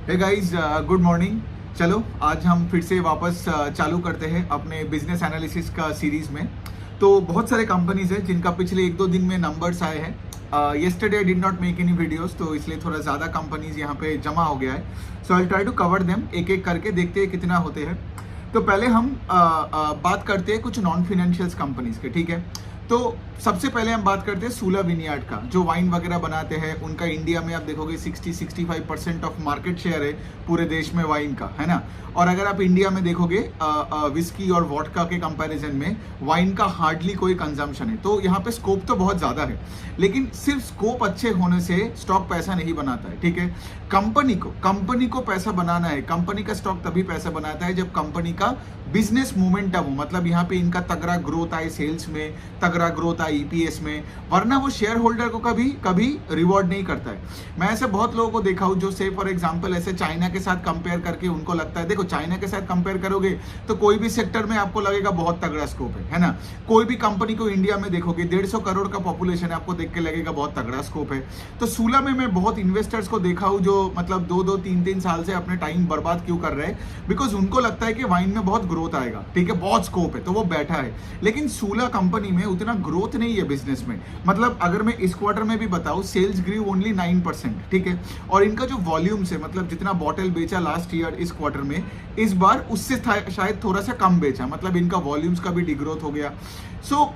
Hey guys, good morning. चलो आज हम फिर से वापस चालू करते हैं अपने बिजनेस एनालिसिस का सीरीज में। तो बहुत सारे कंपनीज हैं जिनका पिछले एक दो दिन में नंबर्स आए हैं। Yesterday I did not make any videos, तो इसलिए थोड़ा ज़्यादा कंपनीज यहाँ पे जमा हो गया है। So I try to cover them एक एक करके, देखते हैं कितना होते हैं। तो पहले हम बात करते हैं कुछ नॉन फिनेंशियल्स कंपनीज के, ठीक है। तो सबसे पहले हम बात करते हैं सूला विनियार्ड का, जो वाइन वगैरह बनाते हैं। उनका इंडिया में आप देखोगे 60-65% ऑफ मार्केट शेयर है पूरे देश में वाइन का, है ना। और अगर आप इंडिया में देखोगे विस्की और वोडका के कंपैरिजन में वाइन का हार्डली कोई कंजम्पशन है। तो यहाँ पे स्कोप तो बहुत ज़्यादा है, लेकिन सिर्फ स्कोप अच्छे होने से स्टॉक पैसा नहीं बनाता है, ठीक है। कंपनी को पैसा बनाना है। कंपनी का स्टॉक तभी पैसा बनाता है जब कंपनी का बिजनेस मोमेंटम हो, मतलब यहाँ पे इनका तगड़ा ग्रोथ आए सेल्स में, तगड़ा ग्रोथ आए ईपीएस में, वरना वो शेयर होल्डर को कभी रिवॉर्ड नहीं करता है। मैं ऐसे बहुत लोगों को देखा हूँ जो से फॉर एग्जांपल ऐसे चाइना के साथ कंपेयर करके उनको लगता है, देखो चाइना के साथ कंपेयर करोगे तो कोई भी सेक्टर में आपको लगेगा बहुत तगड़ा स्कोप है ना। कोई भी कंपनी को इंडिया में देखोगे 150 करोड़ का पॉपुलेशन है, आपको देख के लगेगा बहुत तगड़ा स्कोप है। तो सूला में मैं बहुत इन्वेस्टर्स को देखा हूँ जो मतलब 2-2, 3-3 साल से अपने टाइम बर्बाद क्यों कर रहे हैं, बिकॉज उनको लगता है कि वाइन में बहुत ग्रोथ आएगा, ठीक है, बहुत स्कोप है, तो वो बैठा है। लेकिन सूला कंपनी में उतना ग्रोथ नहीं है बिजनेस में। मतलब अगर मैं इस क्वार्टर में भी बताऊं, सेल्स ग्रू ओनली 9%, ठीक है। और इनका जो वॉल्यूम से, मतलब जितना बॉटल बेचा लास्ट ईयर इस क्वार्टर में, इस बार उससे शायद थोड़ा सा कम बेचा, मतलब इनका वॉल्यूम्स का भी डिग्रोथ हो गया। सो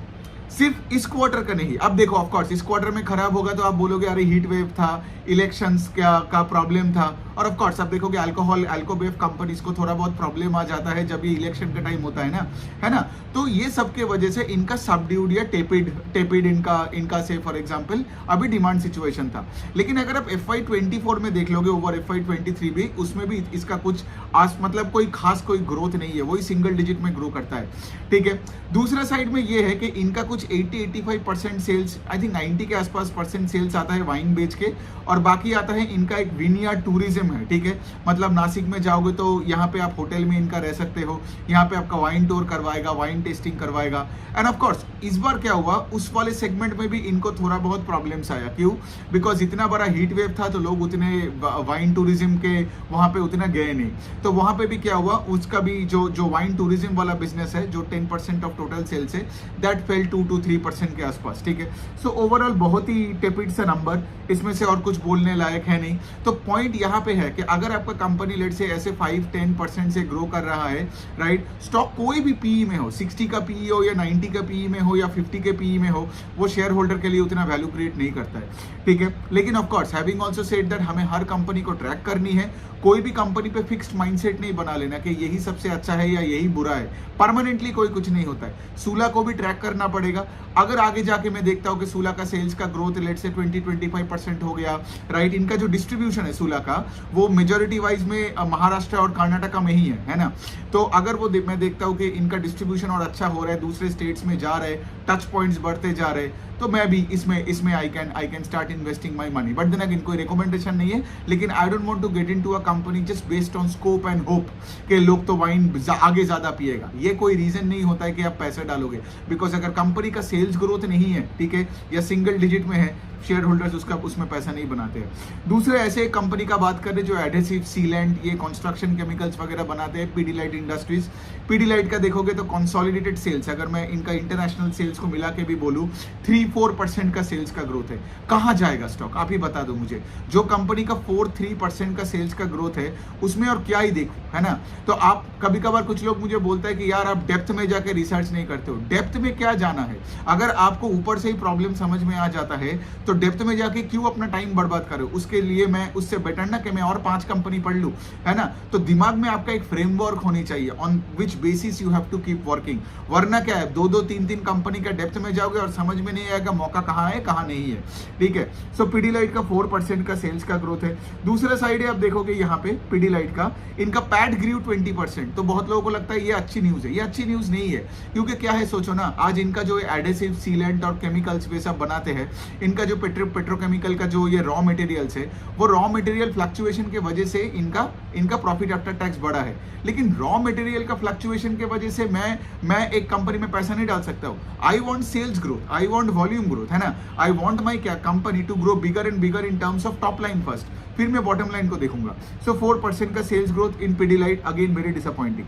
सिर्फ इस क्वार्टर का नहीं। अब देखो, ऑफ कोर्स इस क्वार्टर में खराब होगा तो आप बोलोगे अरे हीट वेव था, इलेक्शंस का प्रॉब्लम था। और ऑफ कोर्स आप देखोगे अल्कोबेव कंपनीज को थोड़ा बहुत प्रॉब्लम आ जाता है जब ये इलेक्शन का टाइम होता है ना। तो ये सब के वजह से इनका सबड्यूड या टेपिड इनका से फॉर एग्जांपल अभी डिमांड सिचुएशन था। लेकिन अगर आप FY24 में देख लोगे ओवर FY23 भी, उसमें भी इसका कुछ मतलब कोई खास कोई ग्रोथ नहीं है, वही सिंगल डिजिट में ग्रो करता है, ठीक है। दूसरा साइड में ये है कि इनका कुछ 80-85% सेल्स, आई थिंक 90 के आसपास परसेंट सेल्स आता है वाइन बेच के, और बाकी आता है इनका एक विनियार्ड टूरिज्म है, ठीक है। मतलब नासिक में जाओगे तो यहाँ पे आप होटल में इनका रह सकते हो, यहाँ पे आपका वाइन टूर करवाएगा, वाइन टेस्टिंग करवाएगा। एंड ऑफ कोर्स इस बार क्या हुआ, उस वाले सेगमेंट में भी इनको थोड़ा बहुत प्रॉब्लम्स आया। क्यों? बिकॉज इतना बड़ा हीट वेव था तो लोग उतने वाइन टूरिज्म के वहां पे उतना गए नहीं। तो वहां पे भी क्या हुआ, उसका भी जो वाइन टूरिज्म वाला बिजनेस है, जो 10% ऑफ टोटल सेल्स है, दैट फेल 2-3% के आसपास, ठीक है। सो ओवरऑल बहुत ही टेपिड सा नंबर, इसमें से और कुछ बोलने लायक है नहीं। तो पॉइंट यहाँ पे है कि अगर आपका कंपनी लेट से ऐसे 5-10% से ग्रो कर रहा है, राइट, स्टॉक कोई भी पीई में हो, 60 का पीई हो या 90 का पीई में हो या 50 के पीई में हो, वो शेयर होल्डर के लिए उतना वैल्यू क्रिएट नहीं करता है, ठीक है। लेकिन of course having also said that हमें हर कंपनी को ट्रैक करनी है। कोई भी कंपनी पे फिक्स्ड माइंडसेट नहीं बना लेना कि यही सबसे अच्छा है या यही बुरा है। परमानेंटली कोई कुछ नहीं होता है। सूला को भी ट्रैक करना पड़ेगा। अगर आगे जाके मैं देखता हूं कि सूला का सेल्स का ग्रोथ लेट से 20-25% हो गया, राइट, इनका जो डिस्ट्रीब्यूशन है सूला का, वो मेजोरिटी वाइज में महाराष्ट्र और कर्नाटका में ही है ना। तो अगर वो मैं देखता हूं कि इनका डिस्ट्रीब्यूशन और अच्छा हो रहा है, दूसरे स्टेट्स में जा रहे, टच पॉइंट्स बढ़ते जा रहे, तो मैं भी इसमें I can start investing my money. But then again कोई रिकमेंडेशन नहीं है, लेकिन I don't want to get into a company just based on scope and hope कि लोग तो वाइन आगे ज्यादा पिएगा। ये कोई रीजन नहीं होता है कि आप पैसे डालोगे, बिकॉज अगर कंपनी का सेल्स ग्रोथ नहीं है, ठीक है, या सिंगल डिजिट में है, शेयर होल्डर्स उसमें पैसा नहीं बनाते हैं। दूसरे ऐसे एक कंपनी का बात करें जो एडहेसिव, सीलेंट, ये कंस्ट्रक्शन केमिकल्स वगैरह बनाते हैं, पिडिलाइट इंडस्ट्रीज। पिडिलाइट का देखोगे तो कंसोलिडेटेड सेल्स, अगर मैं इनका इंटरनेशनल सेल्स को मिला के भी बोलूं, 3-4% का सेल्स का ग्रोथ है। कहां जाएगा स्टॉक, आप ही बता दो मुझे। जो कंपनी का 4-3% का सेल्स का ग्रोथ है, उसमें और क्या ही देखो, है ना। तो आप कभी कभार कुछ लोग मुझे बोलता है कि यार आप डेप्थ में जाके रिसर्च नहीं करते हो। डेप्थ में क्या जाना है? अगर आपको ऊपर से ही प्रॉब्लम समझ में आ जाता है तो डेप्थ में जाके क्यों अपना टाइम बर्बाद करो? उसके लिए मैं उससे बेटर ना कि मैं और 5 कंपनी पढ़ लूं, है ना। तो दिमाग में आपका एक फ्रेमवर्क होनी चाहिए on which basis you have to keep working. वरना क्या है, 2-2, 3-3 कंपनी का डेप्थ में जाओगे और समझ में नहीं आएगा मौका कहां है कहां नहीं है, ठीक है। सो पिडिलाइट का 4% का सेल्स का ग्रोथ है। दूसरा साइड है, आप देखोगे यहाँ पे पिडिलाइट का, इनका पैट ग्रू 20%। तो बहुत लोगों को लगता है ये अच्छी न्यूज है। ये अच्छी न्यूज नहीं है, क्योंकि क्या है, सोचो ना, आज इनका जो एडेसिव, सीलेंट और केमिकल्स वे सब बनाते हैं, इनका जो पेट्रोकेमिकल का जो ये रॉ मटेरियल्स है, वो रॉ मटेरियल फ्लक्चुएशन के वजह से इनका प्रॉफिट आफ्टर टैक्स बढ़ा है। लेकिन रॉ मटेरियल का फ्लक्चुएशन के वजह से मैं एक कंपनी में पैसा नहीं डाल सकता हूँ। I want sales growth, I want volume growth, है ना. आई वॉन्ट माई क्या company to grow bigger and bigger in terms of top line first, फिर मैं बॉटम लाइन को देखूंगा. सो 4% का sales growth in Pidilite, again very disappointing.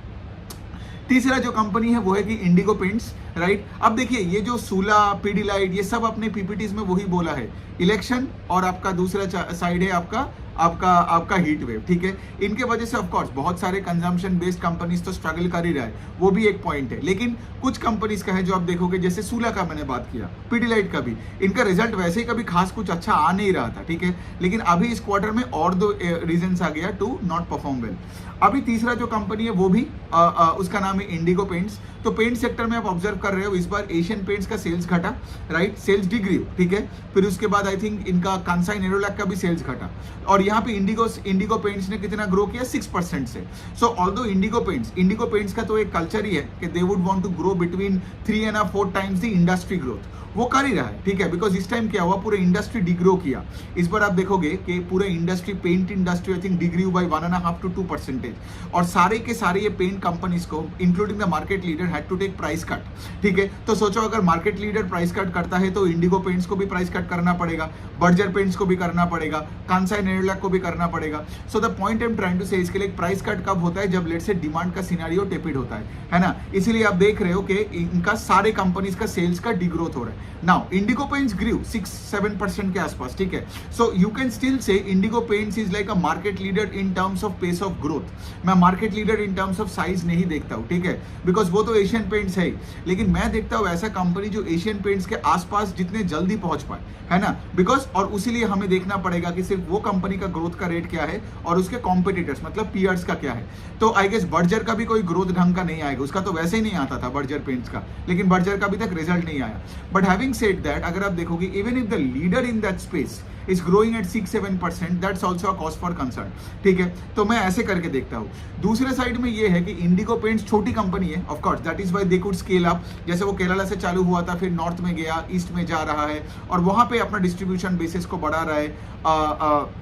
तीसरा जो कंपनी है वो है कि इंडिगो पेंट्स, राइट. अब देखिए ये जो सूला, पिडिलाइट, ये सब अपने पीपीटीज में वही बोला है, इलेक्शन और आपका दूसरा साइड है आपका हीट वेव, ठीक है. इनके वजह से ऑफ कोर्स बहुत सारे कंजम्पशन बेस्ड कंपनीज तो स्ट्रगल कर ही रहा है, वो भी एक पॉइंट है. लेकिन कुछ कंपनीज का है जो आप देखोगे, जैसे सूला का मैंने बात किया, पिडिलाइट का भी, इनका रिजल्ट वैसे ही कभी खास कुछ अच्छा आ नहीं रहा था, ठीक है. लेकिन अभी इस क्वार्टर में और 2 रीजंस आ गया टू नॉट परफॉर्म वेल. अभी तीसरा जो कंपनी है वो भी उसका नाम है इंडिगो पेंट्स. तो पेंट सेक्टर में आप ऑब्जर्व कर रहे हो इस बार एशियन पेंट्स का सेल्स घटा, राइट, सेल्स डिग्री, ठीक है. फिर उसके बाद आई थिंक इनका कांसाई नेरोलैक का भी सेल्स घटा, और यहाँ पे इंडिगो पेंट्स ने कितना ग्रो किया, 6% से. सो ऑल्दो इंडिगो पेंट्स का तो एक कल्चर ही है कि they would want to grow between 3.5-4 times the industry growth, वो कर ही रहा है, ठीक है. बिकॉज इस टाइम क्या हुआ, पूरे इंडस्ट्री डिग्रो किया. इस बार आप देखोगे कि पूरे industry, paint industry I think degree by 1.5 to 2%, और सारे के सारे ये पेंट कंपनीज को including the market leader had to take price cut, ठीक है. तो सोचो अगर मार्केट लीडर प्राइस कट करता है तो इंडिगो पेंट्स को भी प्राइस कट करना पड़ेगा, बर्जर पेंट्स को भी करना पड़ेगा, कांसाई नेरोलैक को भी करना पड़ेगा. So the point I am trying to say, इसके लिए प्राइस कट कब होता है, जब लेट से डिमांड का सिनेरियो टेपिड होता है ना. इसीलिए आप देख रहे हो कि इनका सारे कंपनीज का सेल्स का डिग्रोथ हो रहा है. नाउ इंडिगो पेंट्स ग्रू 6-7% के आसपास, ठीक है. So you can still say Indigo Paints is like a market leader in terms of pace of growth. मैं market leader in terms of size नहीं देखता हूं, ठीक है, बिकॉज वो तो एशियन पेंट्स है. लेकिन मैं देखता हूं ऐसा कंपनी जो एशियन पेंट्स के आसपास जितने जल्दी पहुंच पाए, है ना. बिकॉज और उसीलिए हमें देखना पड़ेगा कि सिर्फ वो कंपनी का ग्रोथ का रेट क्या है और उसके कॉम्पिटिटर्स मतलब पीयर्स का क्या है. तो आई गेस बर्जर का भी कोई ग्रोथ ढंग का नहीं आएगा, उसका तो वैसे ही नहीं आता था बर्जर पेंट्स का, लेकिन बर्जर का अभी तक रिजल्ट नहीं आया. बट हैविंग सेड दैट, अगर आप देखोगे even if the leader in that space is growing at 6-7%, that's also a cause for concern, ठीक है. तो मैं ऐसे करके देखता हूँ. दूसरे साइड में ये है कि इंडिगो पेंट्स छोटी कंपनी है, of course that is why they could scale up. जैसे वो केरला से चालू हुआ था, फिर नॉर्थ में गया, ईस्ट में जा रहा है, और वहां पे अपना डिस्ट्रीब्यूशन बेसिस को बढ़ा रहा है,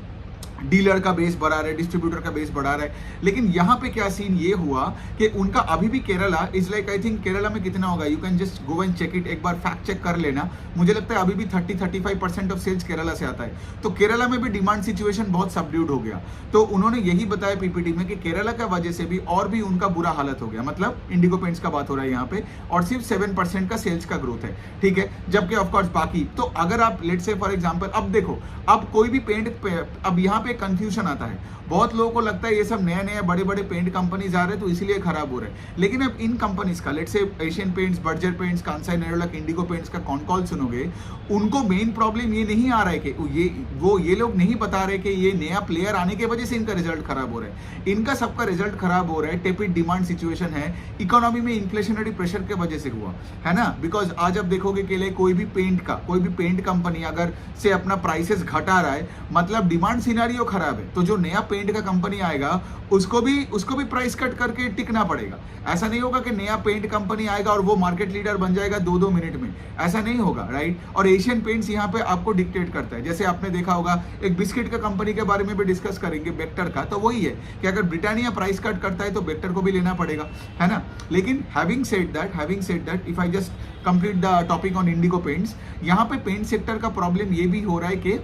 डीलर का बेस बढ़ा रहा है, डिस्ट्रीब्यूटर का बेस बढ़ा रहा है. लेकिन यहाँ पे क्या सीन ये हुआ कि उनका अभी भी Kerala is like, I think Kerala में कितना होगा, you can just go and check it, एक बार फैक्ट चेक कर लेना. मुझे लगता है अभी भी 30-35% ऑफ सेल्स केरला से आता है. तो केरला में भी डिमांड सिचुएशन बहुत सबड्यूड हो गया. तो उन्होंने यही बताया पीपीटी में कि केरला का वजह से भी और भी उनका बुरा हालत हो गया. मतलब इंडिगो पेंट्स का बात हो रहा है यहाँ पे, और सिर्फ 7% का सेल्स का ग्रोथ है, ठीक है. जबकि ऑफकोर्स बाकी, तो अगर आप लेट से फॉर एग्जाम्पल, अब देखो, अब कोई भी पेंट, अब यहाँ पे कंफ्यूजन आता है. बहुत लोगों को लगता है ये सब नए नए बड़े बड़े पेंट कंपनीज आ रहे हैं तो इसीलिए खराब हो रहे हैं. लेकिन अब इन कंपनीज का, let's say Asian paints, Berger paints, Kansai Nerolac, Indigo paints का कॉल सुनोगे, उनको मेन प्रॉब्लम ये नहीं आ रहा है कि ये लोग नहीं बता रहे कि ये नया प्लेयर आने की वजह से इनका रिजल्ट खराब हो रहा है. इनका सबका रिजल्ट खराब हो रहा है, टेपिड डिमांड सिचुएशन है, इकोनॉमी में इन्फ्लेशनरी प्रेशर के वजह से हुआ है ना. बिकॉज आज आप देखोगे कि कोई भी पेंट कंपनी अगर से अपना प्राइसेस घटा रहा है, मतलब डिमांड सिनेरियो खराब है. तो जो नया पेंट का कंपनी आएगा उसको भी प्राइस कट करके टिकना पड़ेगा. ऐसा नहीं होगा कि नया पेंट कंपनी आएगा और वो मार्केट लीडर बन जाएगा 2-2 मिनट में, ऐसा नहीं होगा, राइट. और एशियन पेंट्स यहाँ पे आपको डिक्टेट करता है. जैसे आपने देखा होगा, एक बिस्किट का कंपनी के बारे में भी डिस्कस करेंगे, बेक्टर का, तो वही है कि अगर ब्रिटानिया प्राइस कट करता है तो बेक्टर को भी लेना पड़ेगा, है ना. लेकिन having said that if I just complete the topic on Indigo paints, यहाँ पे पेंट सेक्टर का प्रॉब्लम ये भी हो रहा है कि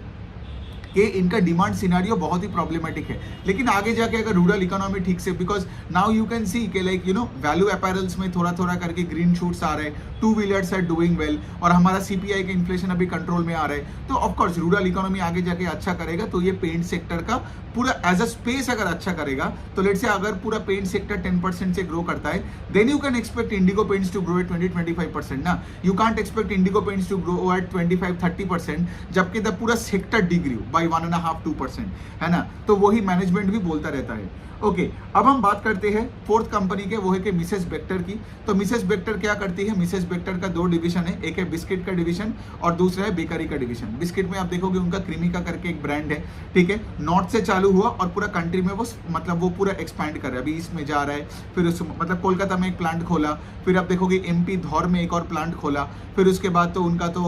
इनका डिमांड सिनेरियो बहुत ही प्रॉब्लमेटिक है. लेकिन आगे जाके अगर रूरल इकोनॉमी ठीक से, because now you can see कि वैल्यू अपैरल्स में थोड़ा थोड़ा करके ग्रीन शूट्स आ रहे हैं, 2 व्हीलर्स आर डूइंग वेल, और हमारा सीपीआई का इन्फ्लेशन अभी कंट्रोल में आ रहा है. तो ऑफकोर्स रूरल इकोनॉमी आगे जाके अच्छा करेगा. तो ये पेंट सेक्टर का पूरा एज अ स्पेस अगर अच्छा करेगा, तो लेट्स से अगर पूरा पेंट सेक्टर 10% से ग्रो करता है, then you can expect Indigo Paints to grow at 20-25% ना. You can't expect Indigo Paints to grow at 25-30%, जबकि द पूरा सेक्टर डिग्री बाय 1.5-2%, है ना. तो वही मैनेजमेंट भी बोलता रहता है. ओके, अब हम बात करते हैं फोर्थ कंपनी के, वो है कि मिसेस बेक्टर की. तो मिसेस बेक्टर क्या करती है? मिसेस बेक्टर का 2 डिवीजन है, एक है बिस्किट का डिवीजन और दूसरा है बेकरी का डिवीजन. बिस्किट में आप देखोगे उनका क्रीमिका करके एक ब्रांड है, ठीक है. नॉर्थ से चालू हुआ और पूरा कंट्री में वो पूरा एक्सपैंड कर रहा है. अभी ईस्ट में जा रहा है, फिर मतलब कोलकाता में एक प्लांट खोला, फिर आप देखोगे एमपी धौर में एक और प्लांट खोला, फिर उसके बाद तो उनका तो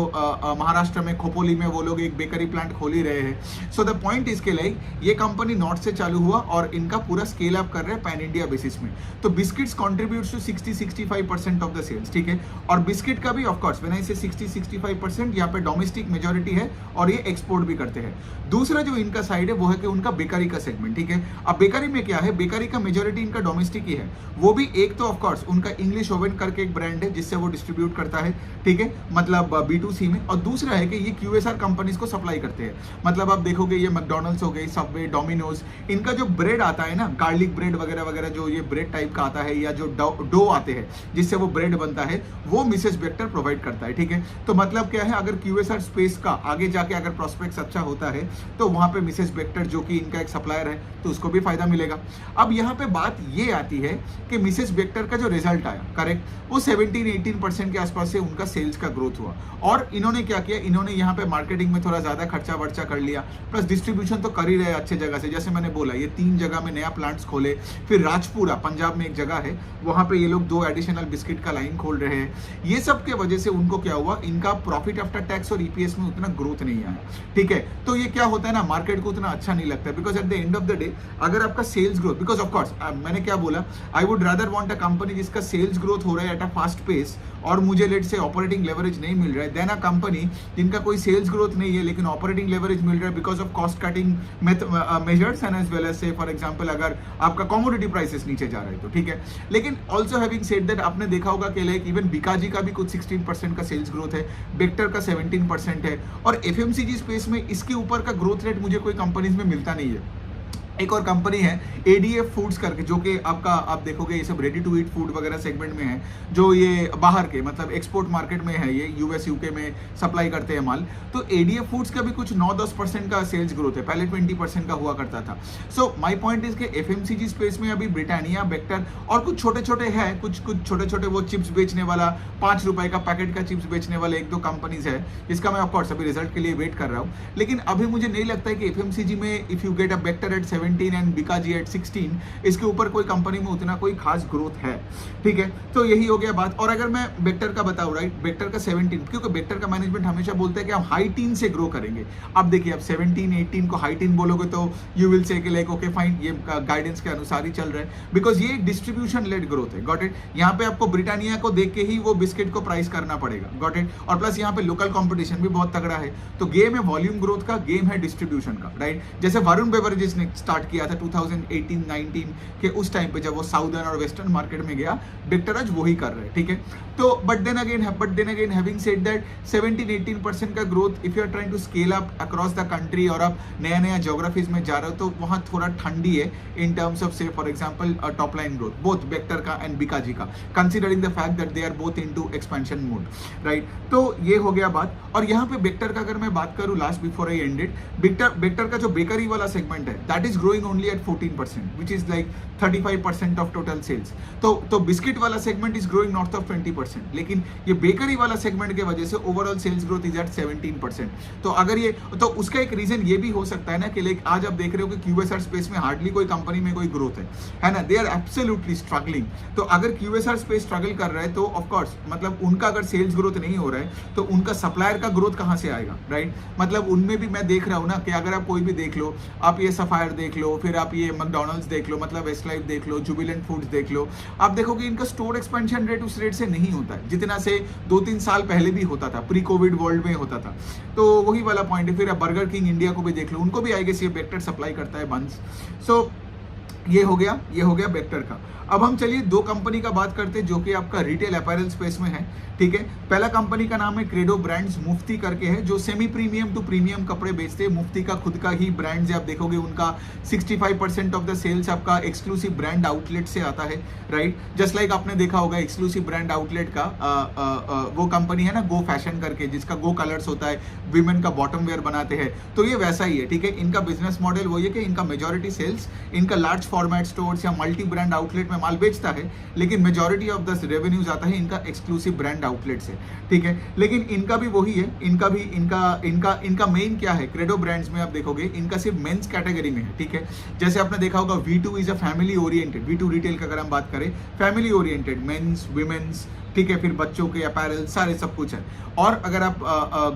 महाराष्ट्र में खोपोली में वो लोग एक बेकरी प्लांट खोल ही रहे हैं. सो द पॉइंट इसके लिए ये कंपनी नॉर्थ से चालू हुआ और इनका पूरा स्केल अप कर रहे हैं पैन इंडिया बेसिस में. तो biscuits contributes to 60-65% of the sales, ठीक है. और बिस्किट का भी ऑफकोर्स व्हेन आई से 60-65% यहाँ पे डोमेस्टिक मेजोरिटी है और ये एक्सपोर्ट भी करते हैं। दूसरा जो इनका साइड है वो है कि उनका बेकरी का सेगमेंट, ठीक है। अब बेकरी में क्या है, बेकरी का मेजोरिटी इनका डोमेस्टिक ही है। वो भी एक तो ऑफकोर्स उनका इंग्लिश ओवन करके एक ब्रांड है जिससे वो डिस्ट्रीब्यूट करता है, ठीक है, मतलब B2C में। और दूसरा है कि ये QSR कंपनीज को सप्लाई करते हैं। मतलब आप देखोगे ये मैकडॉनल्ड्स हो गई, सबवे, डोमिनोज, इनका जो ब्रेड आता है ना, गार्लिक ब्रेड वगैरह वगैरह, जो ये ब्रेड टाइप का आता है या जो डो आते हैं जिससे वो ब्रेड बनता है, वो मिसेस बेक्टर प्रोवाइड करता है, ठीक है। तो मतलब क्या है, अगर QSR स्पेस का आगे जाके अगर प्रोस्पेक्ट्स अच्छा होता है तो वहां पे मिसेस बेक्टर जो कि इनका एक सप्लायर है तो उसको भी फायदा मिलेगा। अब यहाँ पे बात ये आती है कि मिसेस बेक्टर का जो रिजल्ट आया, करेक्ट, वो 17-18% के आसपास से उनका सेल्स का ग्रोथ हुआ। और इन्होंने क्या किया, इन्होंने यहाँ पे मार्केटिंग में थोड़ा ज्यादा खर्चा वर्चा कर लिया, प्लस डिस्ट्रीब्यूशन तो कर ही रहे अच्छे जगह से। जैसे मैंने बोला, ये 3 जगह में नया प्लांट्स खोले, फिर राजपुरा पंजाब में एक जगह है, वहां पे ये लोग 2 एडिशनल बिस्किट का लाइन खोल रहे हैं। ये सब के वजह से उनको क्या हुआ, इनका प्रॉफिट आफ्टर टैक्स और EPS में उतना ग्रोथ नहीं आया, ठीक है। तो ये क्या होता है ना, मार्केट को उतना अच्छा नहीं लगता है, because at the end of the day अगर आपका sales growth, because of course मैंने क्या बोला, I would rather want a company जिसका सेल्स ग्रोथ हो रहा है एट अ फास्ट पेस और मुझे लेट से ऑपरेटिंग लेवरेज नहीं मिल रहा है, देन अ कंपनी जिनका कोई सेल्स ग्रोथ नहीं है लेकिन ऑपरेटिंग लेवरेज मिल रहा है because of cost cutting measures and as well as say for example अगर आपका कमोडिटी प्राइसेस नीचे जा रहे हैं तो, ठीक है। लेकिन ऑल्सो हैविंग सेड दैट, आपने देखा होगा कि लाइक इवन बिकाजी का भी कुछ 16% का सेल्स ग्रोथ है, बेक्टर का 17% है, और FMCG स्पेस में इसके ऊपर का ग्रोथ रेट मुझे कोई कंपनीज में मिलता नहीं है। एक और कंपनी है ADF फूड्स करके, जो कि आपका आप देखोगे ये सब रेडी टू ईट फूड वगैरह सेगमेंट में है, जो ये बाहर के मतलब एक्सपोर्ट मार्केट में है, ये US UK में सप्लाई करते हैं माल। तो ADF फूड्स का भी कुछ 9-10% का सेल्स ग्रोथ है, पहले 20% का हुआ करता था। सो माय पॉइंट इज कि FMCG स्पेस में अभी ब्रिटानिया, बेक्टर और कुछ छोटे छोटे हैं, कुछ छोटे छोटे वो चिप्स बेचने वाला, 5 रुपए का पैकेट का चिप्स बेचने वाले 1-2 कंपनीज है, जिसका मैं ऑफकोर्स अभी रिजल्ट के लिए वेट कर रहा हूँ। लेकिन अभी मुझे नहीं लगता है कि FMCG में if you get a Bector at 17 and Bikaji at 16, इसके ऊपर कोई कंपनी में उतना कोई खास ग्रोथ है, ठीक है। तो यही हो गया बात। और अगर मैं बेक्टर का बताऊं, राइट, बेक्टर का 17, क्योंकि बेक्टर का मैनेजमेंट हमेशा बोलता है कि हम हाई टीन से ग्रो करेंगे। अब देखिए, आप 17-18 को हाई टीन बोलोगे तो यू विल से कि लाइक ओके फाइन, ये गाइडेंस के अनुसार ही चल रहा है, बिकॉज ये डिस्ट्रीब्यूशन लेड ग्रोथ है, गॉट इट। यहाँ पे आपको ब्रिटानिया को देख के ही वो बिस्किट को प्राइस करना पड़ेगा, गॉट इट। और प्लस यहाँ पे लोकल कॉम्पिटिशन भी बहुत तगड़ा है। तो गेम है वॉल्यूम ग्रोथ का, गेम है डिस्ट्रीब्यूशन का, राइट। जैसे वरुण बेवरेजेस ने स्टार्ट किया था 2018-19 के उस टाइम पे, जब वो साउदर्न और वेस्टर्न मार्केट में गया, बेक्टर आज वही कर रहे हैं, ठीक है। तो but then again having said that 17-18% का growth if you are trying to scale up across the country और आप नया ज्योग्राफीज में जा रहे हो तो वहां थोड़ा ठंडी है in terms of say for example top line growth, both Bector का एंड बिकाजी का, considering the fact that they are both into expansion mode, right. तो ये हो गया बात। और यहाँ पे बेक्टर का अगर मैं बात करूं last before I end it, Bector का जो बेकरी वाला सेगमेंट है that is growing only at 14%, which is like 35% of total sales. तो बिस्किट वाला segment is growing north of 20%, लेकिन ये बेकरी वाला सेगमेंट के वजह से overall sales growth is at 17%। तो अगर ये, तो उसका एक रीजन ये भी हो सकता है ना कि लाइक आज आप देख रहे हो कि QSR स्पेस में हार्डली कोई कंपनी में कोई ग्रोथ है ना, दे आर एब्सोल्युटली स्ट्रगलिंग। तो अगर QSR स्पेस स्ट्रगल कर रहा है तो ऑफकोर्स मतलब उनका अगर सेल्स ग्रोथ नहीं हो रहा है तो उनका सप्लायर का ग्रोथ कहां से आएगा, राइट। मतलब उनमें भी मैं देख रहा हूं ना कि अगर आप कोई भी देख लो, आप ये सफायर देख लो, फिर आप ये मैकडॉनल्ड्स देख लो, मतलब वेस्ट लाइफ देख लो, जुबिलेंट फूड्स देख लो, आप देखोगे इनका स्टोर एक्सपेंशन रेट उस रेट से नहीं होता है जितना से 2-3 साल पहले भी होता था, प्री कोविड वर्ल्ड में होता था। तो वही वाला पॉइंट है। फिर आप बर्गर किंग इंडिया को भी देख लो, उनको भी आई गेस ये बेक्टर सप्लाई करता है बंस। सो ये हो गया बेक्टर का। अब हम चलिए 2 कंपनी का बात करते हैं जो कि आपका रिटेल अपैरल स्पेस में है, ठीक है। पहला कंपनी का नाम है क्रेडो ब्रांड्स, मुफ्ती करके है, जो सेमी प्रीमियम टू प्रीमियम कपड़े बेचते हैं। मुफ्ती का खुद का ही ब्रांड है, आप देखोगे उनका 65% ऑफ द सेल्स आपका एक्सक्लूसिव ब्रांड आउटलेट से आता है, राइट। जस्ट लाइक आपने देखा होगा एक्सक्लूसिव ब्रांड आउटलेट का वो कंपनी है ना गो फैशन करके, जिसका गो कलर्स होता है, विमेन का बॉटम वेयर बनाते हैं, तो ये वैसा ही है, ठीक है। इनका बिजनेस मॉडल वो ये कि इनका मेजॉरिटी सेल्स इनका लार्ज फॉर्मेट स्टोर्स या मल्टी ब्रांड आउटलेट में माल बेचता है, लेकिन मेजॉरिटी ऑफ द रेवेन्यूज आता है इनका एक्सक्लूसिव ब्रांड आउटलेट से, ठीक है। लेकिन इनका भी वही है, इनका मेन क्या है, क्रेडो ब्रांड्स में आप देखोगे इनका सिर्फ मेंस कैटेगरी में है, ठीक है। जैसे आपने देखा होगा V2 is a family oriented, V2 retail का अगर हम बात करें, फैमिली ओरिएंटेड, मेंस, विमेंस, ठीक है, फिर बच्चों के अपैरल सारे सब कुछ है। और अगर आप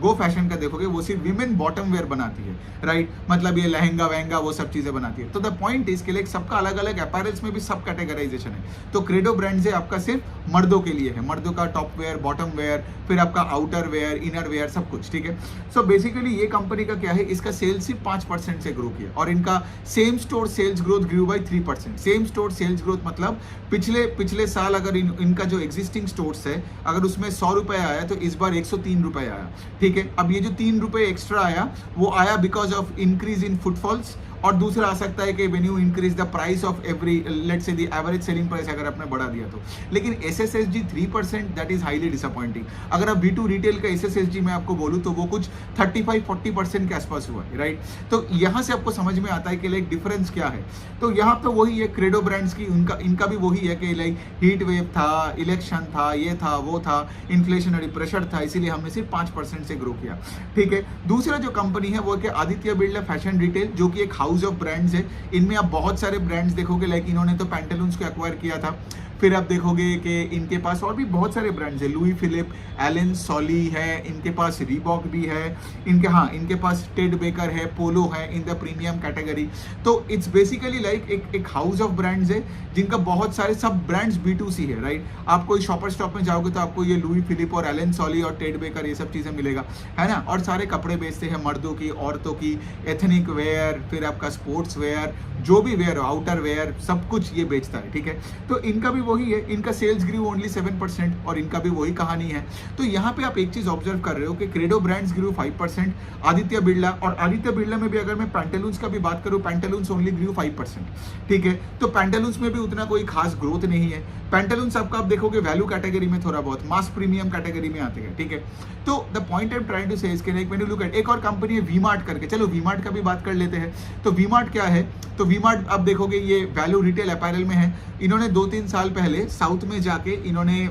गो फैशन का देखोगे वो सिर्फ विमेन बॉटम वेयर बनाती है, राइट, मतलब ये लहंगा वहंगा वो सब चीजें बनाती है। तो द पॉइंट इज के लिए सबका अलग अलग अपैरल्स में भी सब कैटेगराइजेशन है। तो क्रेडो ब्रांड से आपका सिर्फ मर्दों के लिए है, मर्दों का टॉप वेयर, बॉटम वेयर, फिर आपका आउटर वेयर, इनर वेयर, सब कुछ, ठीक है। सो बेसिकली ये कंपनी का क्या है, इसका सेल्स सिर्फ 5% से ग्रो किया और इनका same store sales growth grew by 3%। Same store sales growth मतलब पिछले साल अगर इनका जो एग्जिस्टिंग स्टोर्स है अगर उसमें 100 रुपए आया तो इस बार 103 रुपए आया, ठीक है। अब ये जो 3 रुपए एक्स्ट्रा आया वो आया because of increase in footfalls, और दूसरा आ सकता है कि when you increase the price of every, let's say the average selling price अगर आपने बढ़ा दिया तो। लेकिन SSSG 3% that is highly disappointing. अगर आप B2 रिटेल का SSSG मैं आपको बोलूं तो वो कुछ 35-40% के आसपास हुआ है, राइट। तो यहाँ से आपको समझ में आता है कि लाइक डिफरेंस क्या है। तो यहाँ तो वही है क्रेडो ब्रांड्स की, इनका भी वही है कि लाइक हीट वेव था, इलेक्शन था, ये था, वो था, इन्फ्लेशनरी प्रेशर था, इसीलिए हमने सिर्फ 5% से ग्रो किया, ठीक है। दूसरा जो कंपनी है वो है आदित्य बिरला फैशन रिटेल, जो कि एक हाउस ऑफ ब्रांड्स है। इनमें आप बहुत सारे ब्रांड्स देखोगे, लाइक इन्होंने तो पैंटालून्स को एक्वायर किया था, फिर आप देखोगे कि इनके पास और भी बहुत सारे ब्रांड्स है, लुई फिलिप, एलन सॉली है, इनके पास रीबॉक भी है, इनके पास टेड बेकर है, पोलो है इन द प्रीमियम कैटेगरी। तो इट्स बेसिकली लाइक एक हाउस ऑफ ब्रांड्स है जिनका बहुत सारे सब ब्रांड्स B2C है, राइट। आप कोई शॉपर स्टॉप में जाओगे तो आपको ये लुई फिलिप और एलन सॉली और टेड बेकर ये सब चीजें मिलेगा, है ना। और सारे कपड़े बेचते हैं, मर्दों की, औरतों की, एथनिक वेयर, फिर आपका स्पोर्ट्स वेयर, जो भी वेयर हो, आउटर वेयर, सब कुछ ये बेचता है, ठीक है। तो इनका भी वही है, इनका सेल्स ग्रू ओनली 7% और इनका भी वही कहानी है। तो यहाँ पे आप एक चीज ऑब्जर्व कर रहे हो कि क्रेडो ब्रांड्स ग्रू 5%, आदित्य बिरला, और आदित्य बिरला में भी अगर मैं पैंटालून्स का भी बात करूँ, पैंटालून्स ओनली ग्रू 5%, ठीक है। तो पैंटालून्स में भी उतना कोई खास ग्रोथ नहीं है। पैंटालून्स आपका आप देखोगे वैल्यू कैटेगरी में थोड़ा बहुत, मास प्रीमियम कैटेगरी में आते हैं, ठीक है। तो the point I am trying to say इसके like when you look at, एक और कंपनी है VMart करके, चलो VMart का भी बात कर लेते हैं। तो VMart क्या है, तो VMart आप देखोगे ये वैल्यू रिटेल अपैरल में है। इन्होंने 2-3 साल पहले साउथ में जाके इन्होंने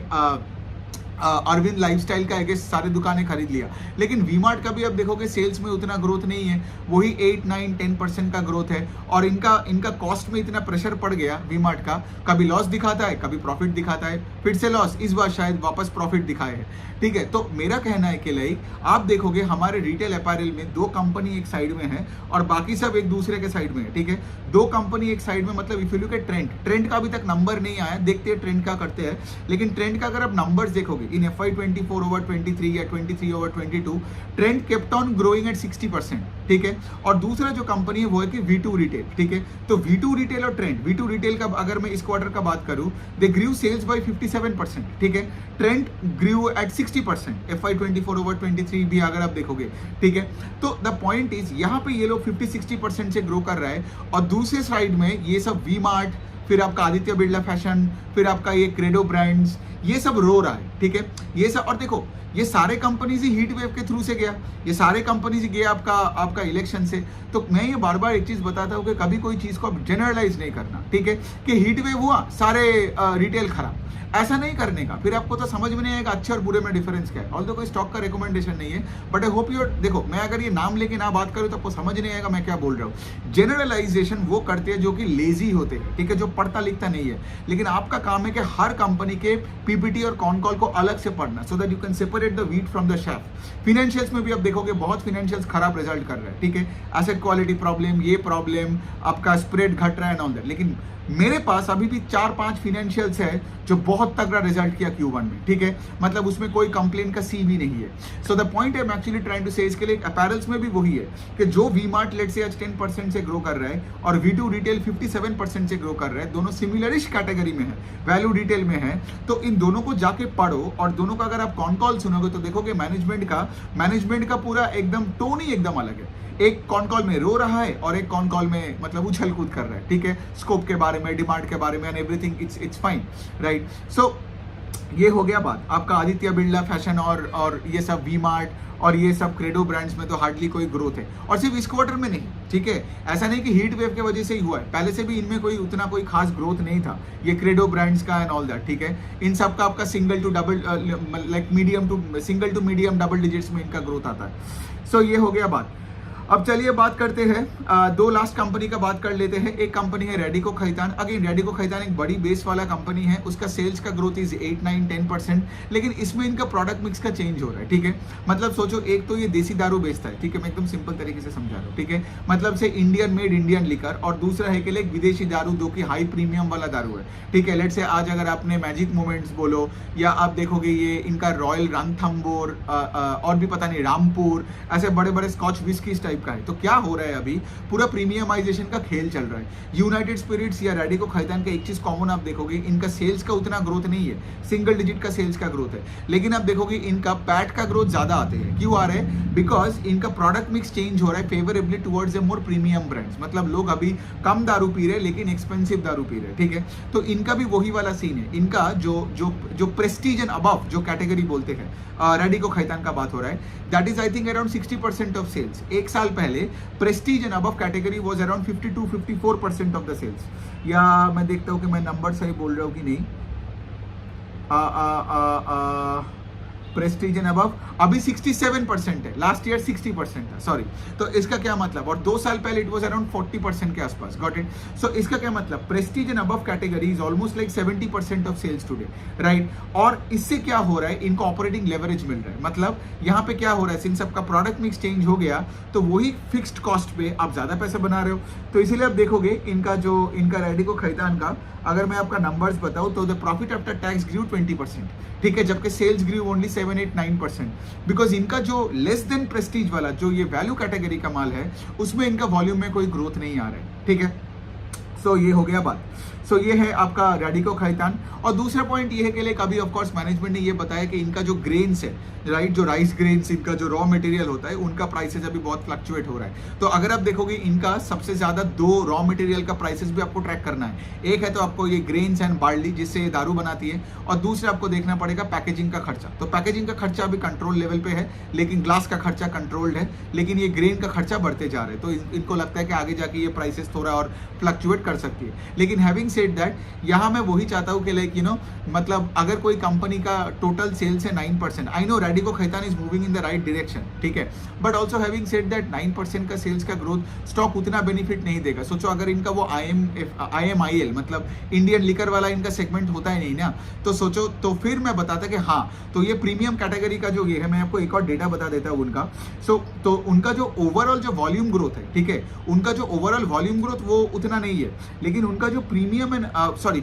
अरविंद लाइफस्टाइल का एक सारे दुकानें खरीद लिया, लेकिन VMart का भी आप देखोगे सेल्स में उतना ग्रोथ नहीं है, वही 8-9-10% का ग्रोथ है। और इनका कॉस्ट में इतना प्रेशर पड़ गया VMart का, कभी लॉस दिखाता है, कभी प्रॉफिट दिखाता है, फिर से लॉस, इस बार शायद वापस प्रॉफिट दिखाए है, ठीक है। तो मेरा कहना है कि लाइक आप देखोगे हमारे रिटेल अपैरल में 2 कंपनी एक साइड में है और बाकी सब एक दूसरे के साइड में है, ठीक है। 2 कंपनी एक साइड में, मतलब if you look eight trend का अभी तक नंबर नहीं आया, देखते हैं ट्रेंड का करते हैं। लेकिन ट्रेंड का अगर आप नंबर्स देखोगे इन FY24 ओवर 23 या 23 over 22, trend kept on growing at 60%, ठीक है। और दूसरा जो कंपनी है वो है कि V2 रिटेल, ठीक है। तो V2 रिटेल और ट्रेंड, V2 रिटेल का अगर मैं इस क्वार्टर का बात करूं, दे ग्रू सेल्स बाय 57%, ठीक है। ट्रेंड ग्रू एट 60%, FY24 ओवर 23 भी अगर आप देखोगे, ठीक है। तो द पॉइंट इज यहाँ पे ये लोग 50-60% से ग्रो कर रहा है, और दूसरे साइड में ये सब VMart, फिर आपका आदित्य बिरला फैशन, फिर आपका ये क्रेडो ब्रांड्स, ये सब रो रहा है, ठीक है। ये सब, और देखो ये सारे कंपनीज ही हीट वेव के थ्रू से गया, ये सारे कंपनीज गया आपका इलेक्शन से। तो मैं ये बार बार एक चीज बताता हूँ कि कभी कोई चीज को जनरलाइज नहीं करना, ठीक है, कि हीट वेव हुआ सारे रिटेल खराब, ऐसा नहीं करने का। फिर आपको तो समझ में नहीं आएगा अच्छे और बुरे में डिफरेंस क्या है। ऑल्दो कोई स्टॉक का रिकमेंडेशन नहीं है, बट आई होप यू, देखो मैं अगर ये नाम लेके ना बात करूँ तो आपको समझ नहीं आएगा मैं क्या बोल रहा हूँ। जनरलाइजेशन वो करते हैं जो कि लेजी होते हैं, ठीक है, जो पढ़ता लिखता नहीं है। लेकिन आपका काम है कि हर कंपनी के PPT और कॉन कॉल को अलग से पढ़ना, so that you can separate the wheat from the chef. Financials में भी आप देखोगे बहुत फिनेंशियल्स खराब रिजल्ट कर रहे हैं, ठीक है, एसेट क्वालिटी प्रॉब्लम, ये प्रॉब्लम, आपका स्प्रेड घट रहा है ऑन दैट। लेकिन मेरे पास अभी भी 4-5 फिनेंशियल्स है जो बहुत तगड़ा रिजल्ट किया Q1 में, ठीक है, मतलब उसमें कोई कंप्लेन का सी भी नहीं है। So the point I am actually trying to say, इसके लिए अपैरल्स में भी वही है कि जो VMart लेट से आज 10% से ग्रो कर रहा है और V2 रिटेल 57% से ग्रो कर रहा है, दोनों सिमिलरिश कैटेगरी में है, वैल्यू रिटेल में है। तो इन दोनों को जाके पढ़ो, और दोनों का अगर आप कॉन कॉल सुनोगे तो देखोगे मैनेजमेंट का पूरा एकदम टोन ही एकदम अलग है। एक कॉन कॉल में रो रहा है और एक कॉन कॉल में मतलब उछल कूद कर रहा है, ठीक है, स्कोप के बारे में, डिमांड के बारे में, and everything it's fine, right. So ये हो गया बात आपका आदित्य बिरला फैशन और ये सब VMart और ये सब क्रेडो ब्रांड्स में तो हार्डली कोई ग्रोथ है, और सिर्फ इस क्वार्टर में नहीं, ठीक है। ऐसा नहीं कि हीट वेव के वजह से ही हुआ है, पहले से भी इनमें कोई उतना कोई खास ग्रोथ नहीं था, ये क्रेडो ब्रांड्स का एंड ऑल दैट, ठीक है। इन सब का आपका single to medium double digits में इनका ग्रोथ आता है। सो ये हो गया बात। अब चलिए बात करते हैं दो लास्ट कंपनी का बात कर लेते हैं। एक कंपनी है रेडिको खैतान। अगेन रेडिको खैतान एक बड़ी बेस वाला कंपनी है, उसका सेल्स का ग्रोथ इज 8-9-10%, लेकिन इसमें इनका प्रोडक्ट मिक्स का चेंज हो रहा है, ठीक है। मतलब सोचो, एक तो ये देसी दारू बेचता है, ठीक है, मैं एकदम सिंपल तरीके से समझा रहा हूँ, ठीक है, मतलब से इंडियन मेड इंडियन लिकर, और दूसरा है कि एक विदेशी दारू जो कि हाई प्रीमियम वाला दारू है, ठीक है। लेट से आज अगर आपने मैजिक मोमेंट्स बोलो या आप देखोगे ये इनका रॉयल रणथंबोर और भी पता नहीं रामपुर, ऐसे बड़े बड़े स्कॉच विस्की टाइप का है। तो क्या हो रहा है, अभी पूरा प्रीमियमाइजेशन का खेल चल रहा है। यूनाइटेड स्पिरिट्स या रेडिको खैतान का एक चीज कॉमन आप देखोगे, इनका सेल्स का उतना ग्रोथ नहीं है, सिंगल डिजिट का सेल्स का ग्रोथ है, लेकिन आप देखोगे इनका पैट का ग्रोथ ज्यादा आते हैं। क्यों आ रहे हैं? बिकॉज इनका प्रोडक्ट मिक्स चेंज हो रहा है favourably towards a more premium brands. मतलब लोग अभी कम दारू पी रहे हैं लेकिन एक्सपेंसिव दारू पी रहे हैं, ठीक है। तो इनका भी वही वाला सीन है। इनका जो प्रेस्टीज एंड अबव जो कैटेगरी बोलते हैं, रेडिको खैतान का बात हो रहा है, that is I think around 60% of sales. एक साल पहले prestige and above category was around 52-54% of the sales. या मैं देखता हूं कि मैं नंबर सही बोल रहा हूं कि नहीं। प्रेस्टीज एंड अबव अभी 67% है, लास्ट ईयर 60% था, सॉरी। तो इसका क्या मतलब, और 2 साल पहले इट वाज अराउंड 40% के आसपास, गॉट इट। सो इसका क्या मतलब, prestige and above category is almost like 70% of sales today, right. और इससे क्या हो रहा है, इनको ऑपरेटिंग लेवरेज मिल रहा है। मतलब यहाँ पे क्या हो रहा है, सिंस आपका प्रोडक्ट मिक्स चेंज हो गया तो वही फिक्स्ड कॉस्ट पे आप ज्यादा पैसे बना रहे हो। तो इसीलिए आप देखोगे इनका रेडिको खैतान का अगर मैं आपका नंबर्स बताऊं तो द प्रॉफिट आफ्टर टैक्स ग्रू 20%, ठीक है, जबकि सेल्स ग्रू ओनली 7-8-9%, बिकॉज इनका जो लेस देन प्रेस्टीज वाला जो ये वैल्यू कैटेगरी का माल है उसमें इनका वॉल्यूम में कोई ग्रोथ नहीं आ रहा है, ठीक है। सो ये हो गया बात। सो ये है आपका रेडिको खैतान। और दूसरा पॉइंट ये है कि अभी ऑफ कोर्स मैनेजमेंट ने ये बताया कि इनका जो ग्रेन्स है, राइट, जो राइस ग्रेन्स, इनका जो रॉ मटेरियल होता है उनका प्राइसेस अभी बहुत फ्लक्चुएट हो रहा है। तो अगर आप देखोगे इनका सबसे ज्यादा 2 रॉ मटेरियल का प्राइसेस भी आपको ट्रैक करना है। एक है तो आपको ये ग्रेन्स एंड बार्ली जिससे ये दारू बनाती है, और दूसरा आपको देखना पड़ेगा पैकेजिंग का खर्चा। तो पैकेजिंग का खर्चा अभी कंट्रोल लेवल पे है, लेकिन ग्लास का खर्चा कंट्रोल्ड है, लेकिन ये ग्रेन का खर्चा बढ़ते जा रहे हैं। तो इनको लगता है कि आगे जाके ये प्राइसेस थोड़ा और फ्लक्चुएट कर सकती है। लेकिन हैविंग सेड दैट, यहाँ मैं वही चाहता हूँ कि लाइक मतलब अगर कोई कंपनी का टोटल सेल्स है 9%, I know Radico Khaitan is moving in the right direction, ठीक है, but also having said that 9% का सेल्स का ग्रोथ स्टॉक उतना बेनिफिट नहीं देगा। सोचो अगर इनका वो IMIL मतलब इंडियन लिकर वाला इनका सेगमेंट होता ही नहीं ना, तो सोचो, तो फिर मैं बताता कि हाँ, तो ये प्रीमियम कैटेगरी का जो ये है, मैं आपको एक और डेटा बता देता हूँ उनका। तो उनका जो ओवरऑल जो वॉल्यूम ग्रोथ है, ठीक है, उनका जो ओवरऑल वॉल्यूम ग्रोथ वो उतना नहीं है, लेकिन उनका जो premium and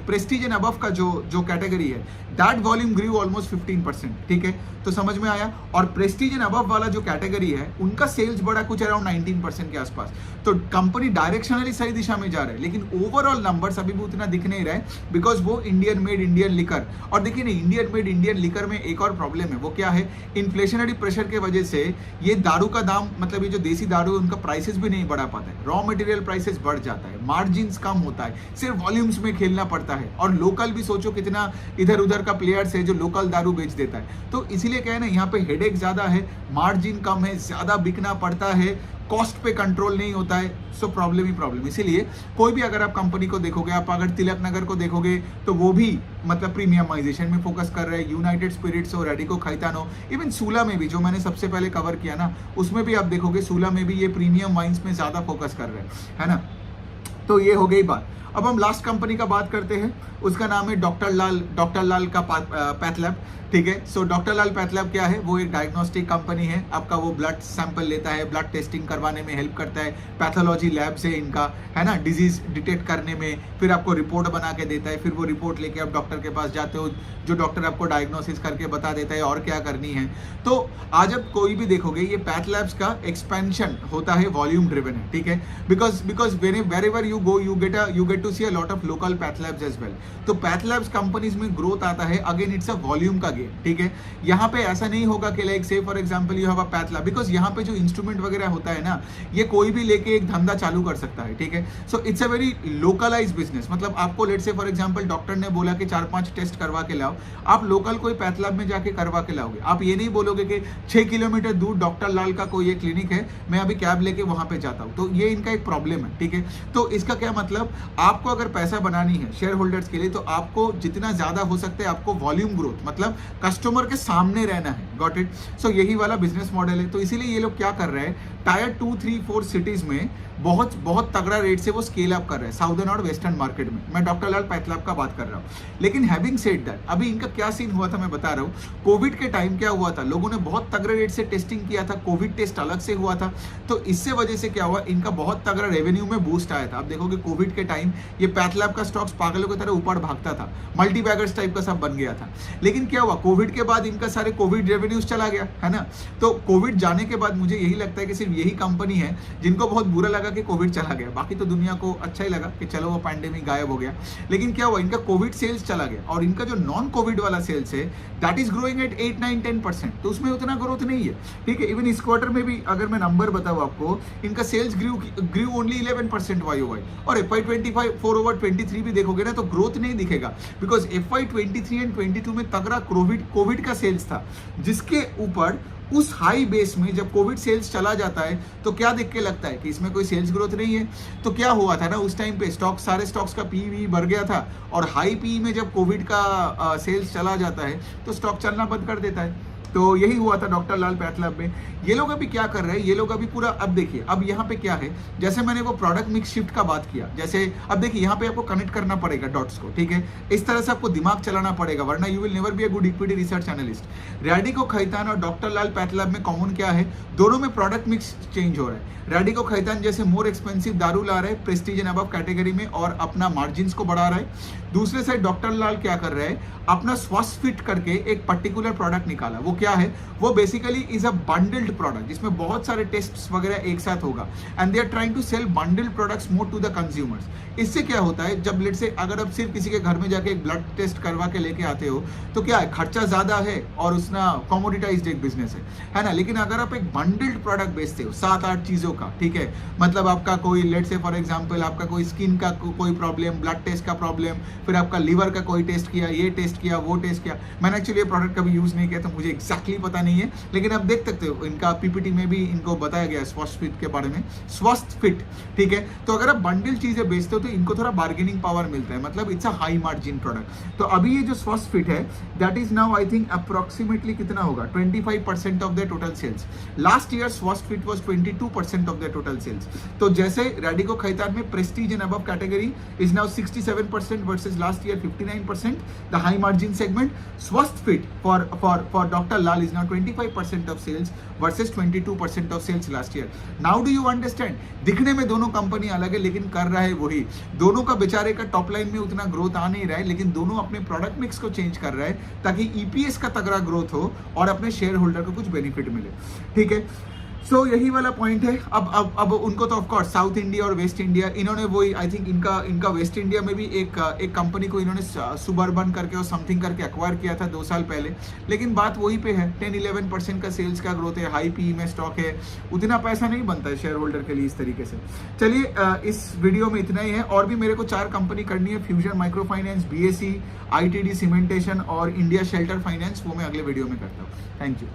Prestige and above का जो कैटेगरी है, दैट वॉल्यूम ग्रू ऑलमोस्ट 15%, ठीक है। तो समझ में आया। और प्रेस्टीज एंड अबव वाला जो कैटेगरी है उनका सेल्स बढ़ा कुछ अराउंड 19% के आसपास। तो कंपनी डायरेक्शनली सही दिशा में जा रहा है, लेकिन ओवरऑल नंबर्स अभी भी उतना दिख नहीं रहे, बिकॉज वो इंडियन मेड इंडियन लिकर। और देखिए ना, इंडियन मेड इंडियन लिकर में एक और प्रॉब्लम है, वो क्या है, इन्फ्लेशनरी प्रेशर के वजह से ये दारू का दाम, मतलब ये जो देसी दारू है उनका प्राइसेस भी नहीं बढ़ा पाता है, रॉ मटेरियल प्राइसेस बढ़ जाता है, मार्जिन कम होता है, सिर्फ वॉल्यूम्स में खेलना पड़ता है। और लोकल भी सोचो कितना इधर उधर का प्लेयर्स है जो लोकल दारू बेच देता है। तो इसीलिए क्या है ना, यहाँ पे हेडेक ज्यादा है, मार्जिन कम है, ज्यादा बिकना पड़ता है, कॉस्ट पे कंट्रोल नहीं होता है। सो प्रॉब्लम ही प्रॉब्लम। इसीलिए कोई भी अगर आप कंपनी को देखोगे, आप अगर तिलक नगर को देखोगे तो वो भी मतलब प्रीमियमाइजेशन में फोकस कर रहे हैं। यूनाइटेड स्पिरिट्स हो, रेडिको खैतान हो, इवन सूला में भी जो मैंने सबसे पहले कवर किया ना, उसमें भी आप देखोगे सूला में भी ये प्रीमियम वाइन्स में ज्यादा फोकस कर रहे हैं, है ना। तो ये हो गई बात। अब हम लास्ट कंपनी का बात करते हैं, उसका नाम है डॉक्टर लाल का पैथलैब, ठीक है। सो डॉक्टर लाल पैथलैब क्या है, वो एक डायग्नोस्टिक कंपनी है। आपका वो ब्लड सैंपल लेता है, ब्लड टेस्टिंग करवाने में हेल्प करता है, पैथोलॉजी लैब से इनका, है ना, डिजीज डिटेक्ट करने में, फिर आपको रिपोर्ट बना के देता है, फिर वो रिपोर्ट लेके आप डॉक्टर के पास जाते हो, जो डॉक्टर आपको डायग्नोसिस करके बता देता है और क्या करनी है। तो आज अब कोई भी देखोगे ये पैथलैब्स का एक्सपेंशन होता है, वॉल्यूम ड्रिवन है, ठीक है, because wherever you go you get to see a lot of local pathlabs as well. तो पैथलैब्स कंपनीज में ग्रोथ आता है, अगेन इट्स अ वॉल्यूम का गेम, ठीक है। यहाँ पे ऐसा नहीं होगा कि लाइक से for example you have a path lab, because यहाँ पे जो इंस्ट्रूमेंट वगैरह होता है ना, ये कोई भी लेके एक धंधा चालू कर सकता है, ठीक है। So it's a very localise business. मतलब आपको लेट से फॉर एग्जांपल डॉक्टर ने बोला कि 4-5 टेस्ट करवा के लाओ, आप लोकल कोई पैथलैब में जाके करवा के लाओगे। आप ये नहीं बोलोगे कि 6 किलोमीटर दूर डॉक्टर लाल का कोई एक क्लिनिक है, मैं अभी कैब लेके वहां पे जाता हूँ। तो ये इनका एक प्रॉब्लम है, ठीक है। तो इसका क्या मतलब, आपको अगर पैसा बनानी है शेयर होल्डर्स के लिए, तो आपको जितना ज्यादा हो सकता है आपको वॉल्यूम ग्रोथ, मतलब कस्टमर के सामने रहना है, गॉट इट। सो यही वाला बिजनेस मॉडल है। तो इसीलिए ये लोग क्या कर रहे हैं, टायर 2, 3, 4 सिटीज में बहुत बहुत तगड़ा रेट से वो स्केल अप कर रहे हैं साउदर्न और वेस्टर्न मार्केट में। मैं डॉक्टर लाल पैथलैब का बात कर रहा हूँ। लेकिन हैविंग सेड दैट, अभी इनका क्या सीन हुआ था मैं बता रहा हूँ। कोविड के टाइम क्या हुआ था, लोगों ने बहुत तगड़े रेट से टेस्टिंग किया था, कोविड टेस्ट अलग से हुआ था, तो इससे वजह से क्या हुआ, इनका बहुत तगड़ा रेवेन्यू में बूस्ट आया था। आप देखोगे कोविड के टाइम ये पैथलैब का स्टॉक्स पागलों की तरह ऊपर भागता था, मल्टी बैगर्स टाइप का सब बन गया था। लेकिन क्या हुआ, कोविड के बाद इनका सारे कोविड रेवेन्यूज चला गया, है ना। तो कोविड जाने के बाद मुझे यही लगता है कि सिर्फ यही कंपनी है जिनको बहुत बुरा लगा कि कोविड चला गया, बाकी तो दुनिया को अच्छा ही लगा कि चलो वो पैंडेमिक गायब हो गया। लेकिन क्या हुआ, इनका कोविड सेल्स चला गया और इनका जो नॉन कोविड वाला सेल्स है दैट इज ग्रोइंग एट 8, 9, 10%, तो उसमें उतना ग्रोथ नहीं है, ठीक है। इवन इस क्वार्टर में भी अगर मैं नंबर बताऊं आपको, इनका सेल्स ग्रू ओनली 11% YOY, और FY24 ओवर 23 भी देखोगे ना तो ग्रोथ नहीं दिखेगा, बिकॉज FY23 एंड 22 में तगड़ा कोविड का सेल्स था, जिसके ऊपर उस हाई बेस में जब कोविड सेल्स चला जाता है तो क्या देख के लगता है कि इसमें कोई सेल्स ग्रोथ नहीं है। तो क्या हुआ था ना, उस टाइम पे सारे स्टॉक्स का पी बढ़ गया था, और हाई पी में जब कोविड का सेल्स चला जाता है तो स्टॉक चलना बंद कर देता है। तो यही हुआ था डॉक्टर लाल पैथलैब में। ये लोग अभी क्या कर रहे हैं, ये लोग अभी पूरा, अब देखिए अब यहाँ पे क्या है, जैसे मैंने वो प्रोडक्ट मिक्स शिफ्ट का बात किया, जैसे अब देखिए यहाँ पे आपको कनेक्ट करना पड़ेगा डॉट्स को, ठीक है। इस तरह से आपको दिमाग चलाना पड़ेगा, वरना you will never be a good equity research analyst. Radico Khaitan और डॉक्टर लाल पैथलैब में कॉमन क्या है, दोनों में प्रोडक्ट मिक्स चेंज हो रहा है। रेडिको खैतान जैसे मोर एक्सपेंसिव दारू ला रहा है प्रेस्टीज एंड अबव कैटेगरी में और अपना मार्जिन को बढ़ा रहा है। दूसरे साइड डॉक्टर लाल क्या कर रहा है, अपना स्वास्थ्य फिट करके एक पर्टिकुलर प्रोडक्ट निकाला। वो क्या है, वो basically is a bundled product जिसमें बहुत सारे टेस्ट्स वगैरह एक साथ होगा, and they are trying to sell bundled products more to the consumers. इससे क्या होता है, जब लेट से अगर आप सिर्फ किसी के घर में जाके एक ब्लड टेस्ट करवा के लेके आते हो तो क्या है, खर्चा ज्यादा है और उसना कॉमोडिटाइज्ड एक बिजनेस है ना। लेकिन अगर आप एक बंडल्ड प्रोडक्ट बेचते हो 7-8 चीजों का, ठीक है, मतलब आपका कोई लेट से फॉर एग्जांपल आपका कोई स्किन का कोई प्रॉब्लम, ब्लड टेस्ट का प्रॉब्लम, फिर आपका लीवर का कोई टेस्ट किया, ये टेस्ट किया, वो टेस्ट किया। मैंने एक्चुअली ये प्रोडक्ट कभी यूज नहीं किया तो मुझे एक्जैक्टली पता नहीं है, लेकिन आप देख सकते हो इनका पीपीटी में भी इनको बताया गया है स्वास्थ्य फिट के बारे में, स्वास्थ्य फिट, ठीक है। तो अगर आप बंडल चीजें बेचते हो तो इनको थोड़ा बार्गेनिंग पावर मिलता है, मतलब it's a high margin product. तो अभी ये जो स्वास्थ्य फिट है that is now I think approximately कितना होगा, 25% of the total sales. Last year Swasthya fit was 22% of the total sales. तो जैसे रेडिको खैतान में prestige and above category is now 67% versus last year 59%, the high margin segment. Swasthya fit for doctor Lal is now 25% of sales versus 22% of sales last year. Now do you understand, दिखने में दोनों company अलग है लेकिन कर रहा है वही। दोनों का बेचारे का टॉप लाइन में उतना ग्रोथ आ नहीं रहा है, लेकिन दोनों अपने प्रोडक्ट मिक्स को चेंज कर रहा है ताकि ईपीएस का तगड़ा ग्रोथ हो और अपने शेयर होल्डर को कुछ बेनिफिट मिले, ठीक है। सो यही वाला पॉइंट है। अब उनको तो ऑफकोर्स साउथ इंडिया और वेस्ट इंडिया, इन्होंने वही आई थिंक इनका वेस्ट इंडिया में भी एक कंपनी को इन्होंने सुबर्बन करके और समथिंग करके एक्वायर किया था 2 साल पहले, लेकिन बात वही पे है, 10-11% का सेल्स का ग्रोथ है, हाई पी में स्टॉक है, उतना पैसा नहीं बनता है शेयर होल्डर के लिए इस तरीके से। चलिए इस वीडियो में इतना ही है, और भी मेरे को 4 कंपनी करनी है, fusion micro finance, BSE, ITD cementation और इंडिया शेल्टर फाइनेंस, वो मैं अगले वीडियो में करता हूँ। Thank you.